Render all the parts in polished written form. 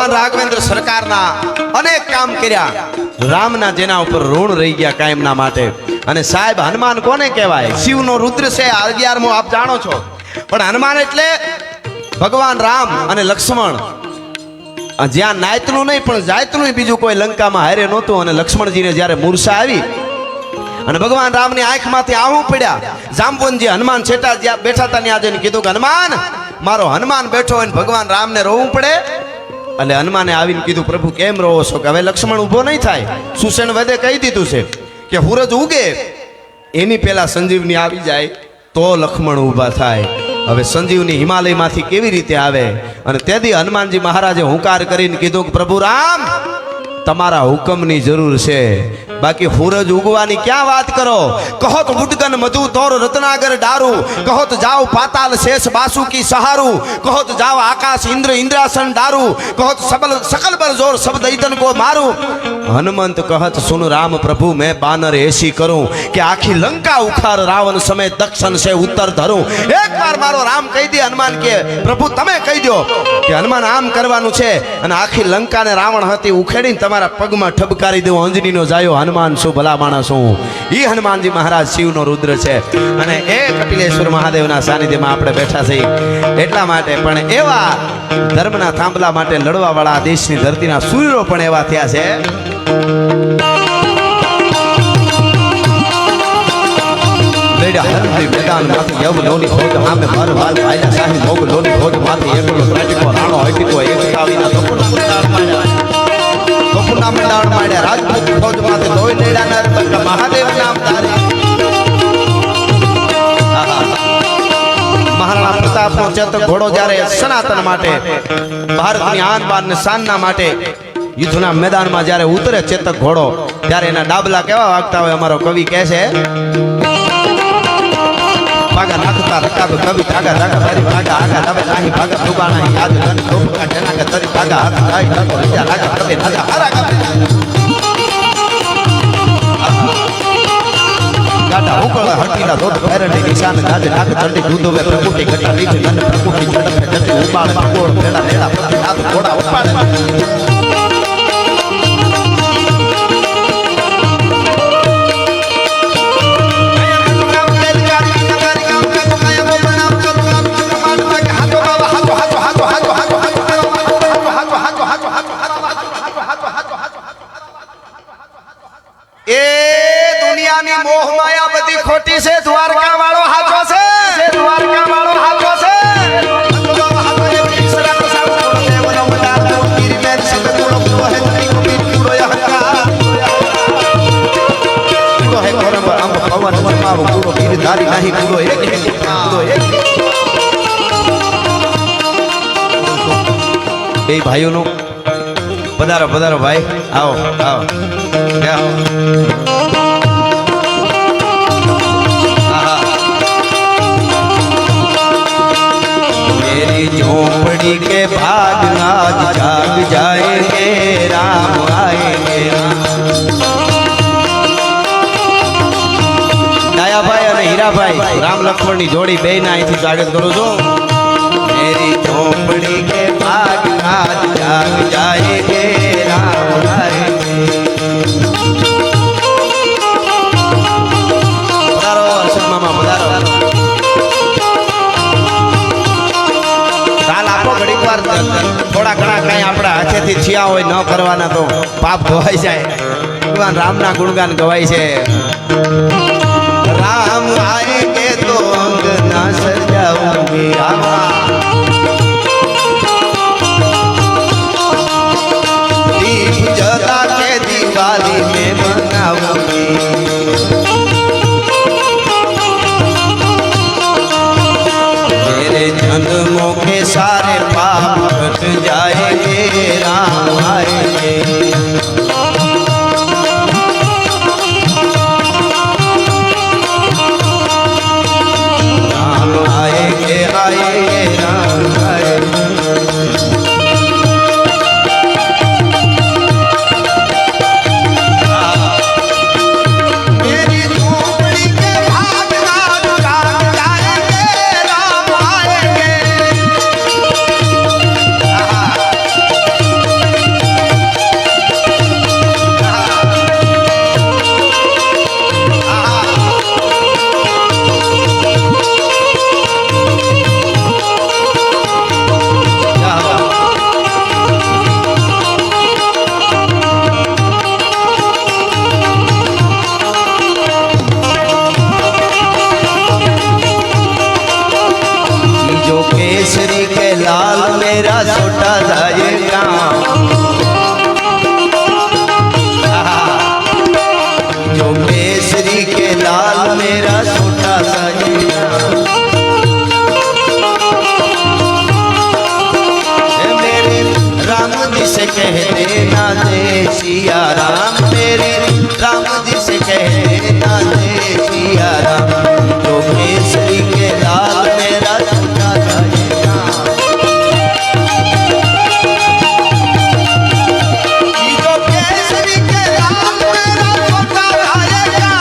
ભગવાન રાઘવેન્દ્ર સરકારના અનેક કામ કર્યા, રામના જેના ઉપર ઋણ રહી ગયા કાયમના માટે. અને સાહેબ હનુમાન કોને કહેવાય? શિવનો રુદ્ર છે 11મો, આપ જાણો છો. પણ હનુમાન એટલે ભગવાન રામ અને લક્ષ્મણ, જ્યાં નાયતનું નહીં પણ જાયતનું બીજું કોઈ લંકામાં હારે નહોતું. અને લક્ષ્મણજીને જ્યારે મૂર્છા આવી અને ભગવાન રામની આંખમાંથી આવું પડ્યા, જાંબુવનજી હનુમાન છેટા જ્યાં બેઠા હતા ત્યાં જઈને કીધું કે હનુમાન, મારો હનુમાન બેઠો હોય ને ભગવાન રામને રોવું પડે. એટલે હનુમાને આવીને કીધું પ્રભુ કેમ રોવો છો? કે હવે લક્ષ્મણ ઊભો નહીં થાય. સુસેન વદે કહી દીધું છે કે સૂરજ ઉગે એની પહેલા સંજીવની આવી જાય તો લક્ષ્મણ ઊભા થાય. હવે સંજીવની હિમાલયમાંથી કેવી રીતે આવે? અને તેથી હનુમાનજી મહારાજે હુંકાર કરીને કીધું કે પ્રભુ રામ, તમારા હુકમની જરૂર છે, બાકી સૂરજ ઉગવાની ક્યાં વાત કરો? કહો તો મુડગન મધુ તોર રત્નાગર ડારું, કહો તો જાઓ પાતાલ શેષ બાસુકી સહારું, કહો તો જાઓ આકાશ ઇન્દ્ર ઇન્દ્રાસન ડારું, કહો તો सकल बर जोर सब दैतन को मारूं. हनुमंत कहत सुन राम प्रभु मैं बानर ऐसी करूं कि आखी लंका उखाड़ रावण समेत दक्षिण से उत्तर धरूं. एक बार मारो राम कही दे हनुमान के प्रभु તમે કહી દો કે હનુમાન આમ કરવાનું છે અને આખી લંકાને રાવણ હતી ઉખેડીને તમારા પગમાં ઠબકારી દેવો. અંજનીનો જાયો હનુમાન શું ભલા માણસ હું. ઈ હનુમાનજી મહારાજ શિવનો રુદ્ર છે અને એ કપિલેશ્વર મહાદેવના સાનિધ્યમાં આપણે બેઠા છીએ. એટલા માટે પણ એવા ધર્મના થાંભલા માટે લડવા વાળા દેશની ધરતીના સૂર્યો પણ એવા થયા છે. मैदान माथे यव लोनी खोज हामे मार वाल आया साही मोग लोनी खोज माथे एकलो राजको राणो हकीको एकतावीना कपुना मंडाण माड्या राजपूत खोज माथे दोय नेडाना रतन महादेव नाम धारे. महाराणा प्रतापનો ચેતક ઘોડો જ્યારે સનાતન માટે ભારતની આન બાન ને શાનના માટે યુદ્ધના મેદાનમાં જ્યારે ઉતરે ચેતક ઘોડો, ત્યારે એના ડાબલા કેવા વાગતા હોય અમારો કવિ કહે છે, ભાગા નાખતા રકા તો કવિ ધાગા ધાગા તારી ભાગા આગા દબે નાહી ભાગા દુબાણા યાદ ધન ધોપકા ટેનાકા તરી ભાગા હાથ ગાય ધન વિદ્યા લાગા કબે નાગા હારા ગાબે ગાટા ઉકળા હટીના દોત ફેરને નિશાન ગાજે નાક ચંડી દૂધોવે પ્રકૃતિ ઘટા લીધી ગન પ્રકૃતિ ઝડપે જતી ઉપાડ પકોડ પેડા લેડા પ્રતિ હાથ ઘોડા ઉપાડ. મોહ માયા બધી ખોટી છે, દ્વારકા વાળો હાચો છે, દ્વારકા વાળો હાચો છે. એ ભાઈઓનો પધારો પધારો ભાઈ, આવો આવો આવો. झोपड़ी के भाग आज जाग जाएंगे राम आएंगे. दयाभाई और हीराभाई राम लक्ष्मण की जोड़ी बेना અહીંથી સ્વાગત કરું છું. मेरी झोपड़ी के भाग आज जाग जाएंगे राम आएंगे. પધારો હર્ષદ મામા પધારો. થોડા ઘણા કઈ આપણા હાથેથી થયા હોય ન કરવાના તો પાપ ધોવાઈ જાય. ભગવાન રામના ગુણગાન ગવાય છે. રામ આएंगे तो अंगना सजाऊंगी आवा, दीप जला के दिवाली में मनाऊंगी. मेरे जन्मों के सारे पाप कट जाएंगे राम आएंगे. आएंगे. मेरा छोटा साहिया मेरे राम जी से कह देना दे सिया राम मेरे राम जी से कह देना दे सिया राम जो केसरी के लाल मेरा छोटा साहिया जो केसरी के लाल मेरा छोटा साहिया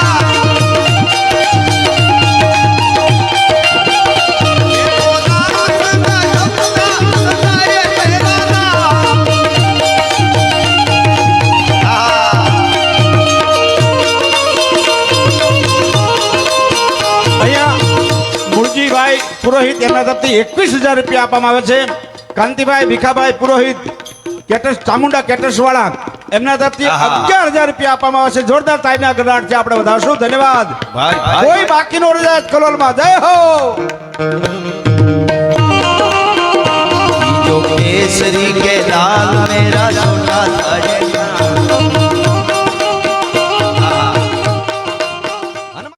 મૂળજીભાઈ પુરોહિત એમના તરફથી 21,000 રૂપિયા આપવામાં આવે છે. કાંતિભાઈ ભીખાભાઈ પુરોહિત કેટર્સ ચામુંડા કેટર્સ વાળા એમના તરફથી 11,000 રૂપિયા આપવામાં આવે છે. જોરદાર તાળીના ગણરાટ છે. આપણે વધારશું. ધન્યવાદ. કોઈ બાકી નો રહે કલોલમાં. જય હો. जो केसरी के लाल मेरा छोटा साहिया